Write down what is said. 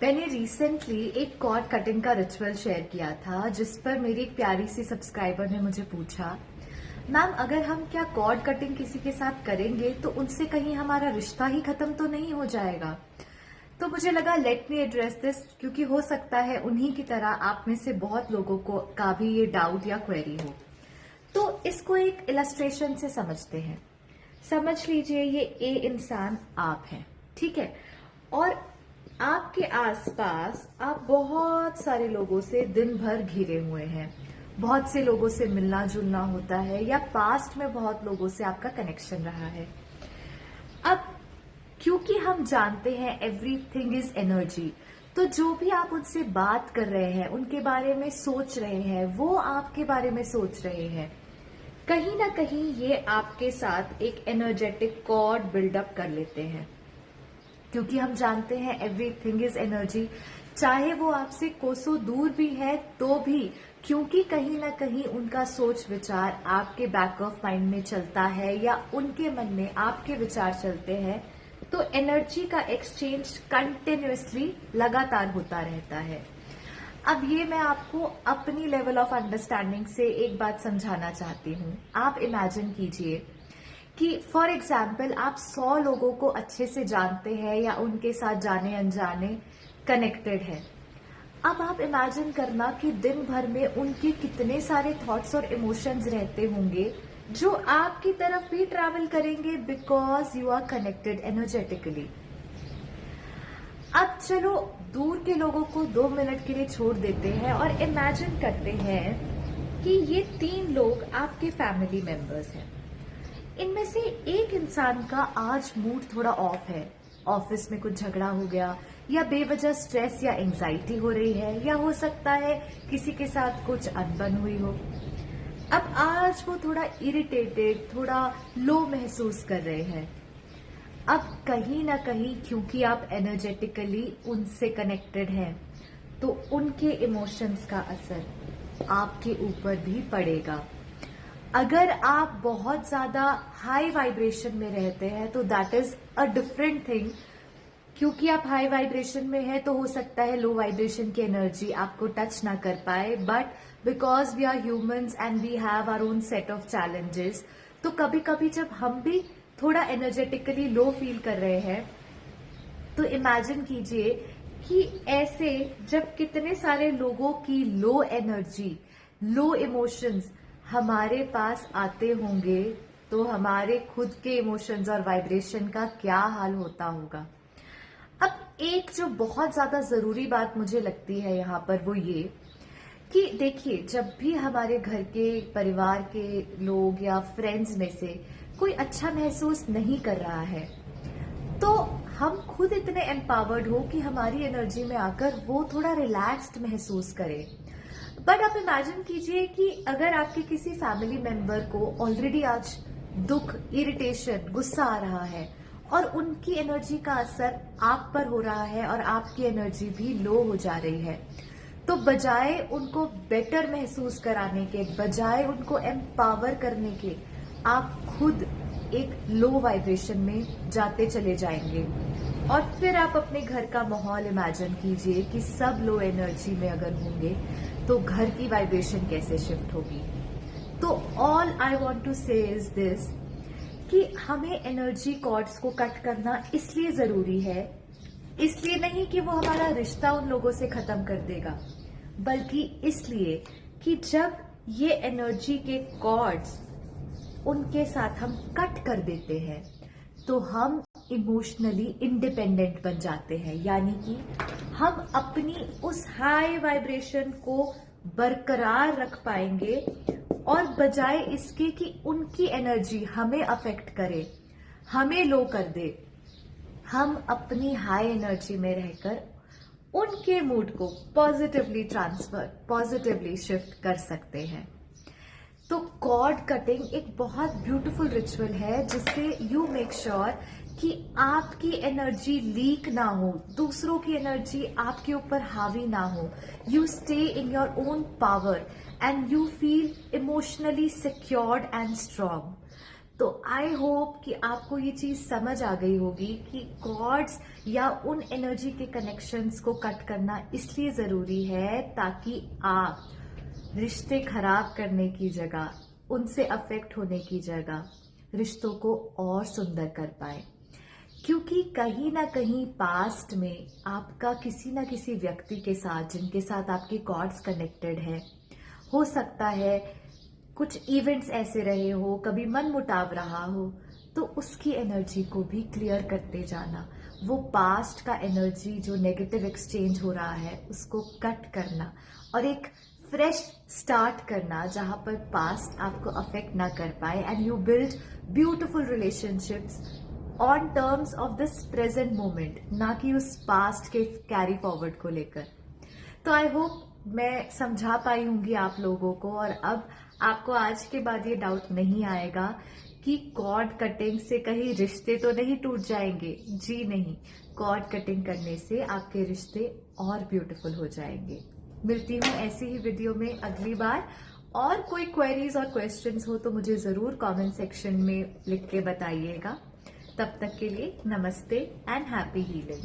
मैंने रिसेंटली एक cord cutting का रिचुअल शेयर किया था जिस पर मेरी एक प्यारी सी सब्सक्राइबर ने मुझे पूछा, मैम अगर हम क्या कॉर्ड कटिंग किसी के साथ करेंगे तो उनसे कहीं हमारा रिश्ता ही खत्म तो नहीं हो जाएगा। तो मुझे लगा लेट मी एड्रेस दिस, क्योंकि हो सकता है उन्हीं की तरह आप में से बहुत लोगों को का भी ये डाउट या क्वेरी हो। तो इसको एक इलस्ट्रेशन से समझते हैं। समझ लीजिए ये ए इंसान आप हैं, ठीक है, और आपके आसपास आप बहुत सारे लोगों से दिन भर घिरे हुए हैं। बहुत से लोगों से मिलना जुलना होता है या पास्ट में बहुत लोगों से आपका कनेक्शन रहा है। अब क्योंकि हम जानते हैं एवरीथिंग इज एनर्जी, तो जो भी आप उनसे बात कर रहे हैं, उनके बारे में सोच रहे हैं, वो आपके बारे में सोच रहे हैं, कहीं ना कहीं ये आपके साथ एक एनर्जेटिक कॉर्ड बिल्डअप कर लेते हैं। क्योंकि हम जानते हैं एवरीथिंग इज एनर्जी, चाहे वो आपसे कोसों दूर भी है तो भी, क्योंकि कहीं ना कहीं उनका सोच विचार आपके बैक ऑफ माइंड में चलता है या उनके मन में आपके विचार चलते हैं, तो एनर्जी का एक्सचेंज कंटिन्यूअसली लगातार होता रहता है। अब ये मैं आपको अपनी लेवल ऑफ अंडरस्टैंडिंग से एक बात समझाना चाहती हूँ। आप इमेजिन कीजिए कि फॉर एग्जाम्पल आप 100 लोगों को अच्छे से जानते हैं या उनके साथ जाने अनजाने कनेक्टेड है। अब आप इमेजिन करना कि दिन भर में उनके कितने सारे थॉट्स और इमोशंस रहते होंगे जो आपकी तरफ भी ट्रैवल करेंगे, because you are connected energetically. अब चलो दूर के लोगों को 2 मिनट के लिए छोड़ देते हैं और इमेजिन करते हैं कि ये 3 लोग आपके फैमिली मेंबर्स हैं। इनमें से एक इंसान का आज मूड थोड़ा ऑफ है, ऑफिस में कुछ झगड़ा हो गया या बेवजह स्ट्रेस या एंजाइटी हो रही है, या हो सकता है किसी के साथ कुछ अनबन हुई हो। अब आज वो थोड़ा इरिटेटेड, थोड़ा लो महसूस कर रहे हैं। अब कहीं ना कहीं क्योंकि आप एनर्जेटिकली उनसे कनेक्टेड हैं, तो उनके इमोशंस का असर आपके ऊपर भी पड़ेगा। अगर आप बहुत ज्यादा हाई वाइब्रेशन में रहते हैं तो that is a different thing. क्योंकि आप हाई वाइब्रेशन में है तो हो सकता है लो वाइब्रेशन की एनर्जी आपको टच ना कर पाए, but because we are humans and we have our own set of challenges, तो कभी कभी जब हम भी थोड़ा एनर्जेटिकली लो फील कर रहे हैं, तो इमेजिन कीजिए कि ऐसे जब कितने सारे लोगों की लो एनर्जी, लो इमोशंस हमारे पास आते होंगे, तो हमारे खुद के इमोशंस और वाइब्रेशन का क्या हाल होता होगा। अब एक जो बहुत ज्यादा जरूरी बात मुझे लगती है यहाँ पर वो ये कि देखिए, जब भी हमारे घर के परिवार के लोग या फ्रेंड्स में से कोई अच्छा महसूस नहीं कर रहा है, तो हम खुद इतने एम्पावर्ड हो कि हमारी एनर्जी में आकर वो थोड़ा रिलैक्स्ड महसूस करे। बट आप इमेजिन कीजिए कि अगर आपके किसी फैमिली मेंबर को ऑलरेडी आज दुख, इरिटेशन, गुस्सा आ रहा है और उनकी एनर्जी का असर आप पर हो रहा है और आपकी एनर्जी भी लो हो जा रही है, तो बजाय उनको बेटर महसूस कराने के, बजाय उनको एम्पावर करने के, आप खुद एक लो वाइब्रेशन में जाते चले जाएंगे। और फिर आप अपने घर का माहौल इमेजिन कीजिए कि सब लो एनर्जी में अगर होंगे तो घर की वाइब्रेशन कैसे शिफ्ट होगी। तो ऑल आई वॉन्ट टू से इज दिस कि हमें एनर्जी कॉर्ड्स को कट करना इसलिए जरूरी है, इसलिए नहीं कि वो हमारा रिश्ता उन लोगों से खत्म कर देगा, बल्कि इसलिए कि जब ये एनर्जी के कॉर्ड्स उनके साथ हम कट कर देते हैं तो हम इमोशनली इंडिपेंडेंट बन जाते हैं। यानी कि हम अपनी उस हाई वाइब्रेशन को बरकरार रख पाएंगे, और बजाय इसके कि उनकी एनर्जी हमें अफेक्ट करे, हमें लो कर दे, हम अपनी हाई एनर्जी में रहकर उनके मूड को पॉजिटिवली शिफ्ट कर सकते हैं। तो कॉर्ड कटिंग एक बहुत ब्यूटीफुल रिचुअल है जिससे यू मेक श्योर कि आपकी एनर्जी लीक ना हो, दूसरों की एनर्जी आपके ऊपर हावी ना हो। You stay in your own power and you feel emotionally secured and strong. तो आई होप कि आपको ये चीज समझ आ गई होगी कि कॉर्ड्स या उन एनर्जी के कनेक्शंस को कट करना इसलिए जरूरी है ताकि आप रिश्ते खराब करने की जगह, उनसे अफेक्ट होने की जगह रिश्तों को और सुंदर कर पाए। क्योंकि कहीं ना कहीं पास्ट में आपका किसी ना किसी व्यक्ति के साथ, जिनके साथ आपके कॉर्ड्स कनेक्टेड है, हो सकता है कुछ इवेंट्स ऐसे रहे हो, कभी मन मुटाव रहा हो, तो उसकी एनर्जी को भी क्लियर करते जाना। वो पास्ट का एनर्जी जो नेगेटिव एक्सचेंज हो रहा है उसको कट करना और एक फ्रेश स्टार्ट करना जहां पर पास्ट आपको अफेक्ट ना कर पाए, and you build beautiful relationships on terms of this present moment, ना कि उस पास्ट के कैरी फॉरवर्ड को लेकर। तो आई होप मैं समझा पाई होंगी आप लोगों को, और अब आपको आज के बाद ये डाउट नहीं आएगा कि कॉर्ड कटिंग से कहीं रिश्ते तो नहीं टूट जाएंगे। जी नहीं, कॉर्ड कटिंग करने से आपके रिश्ते और ब्यूटीफुल हो जाएंगे। मिलती हूँ ऐसी ही वीडियो में अगली बार, और कोई क्वेरीज और क्वेश्चंस हो तो मुझे जरूर कमेंट सेक्शन में लिख के बताइएगा। तब तक के लिए नमस्ते एंड हैप्पी हीलिंग।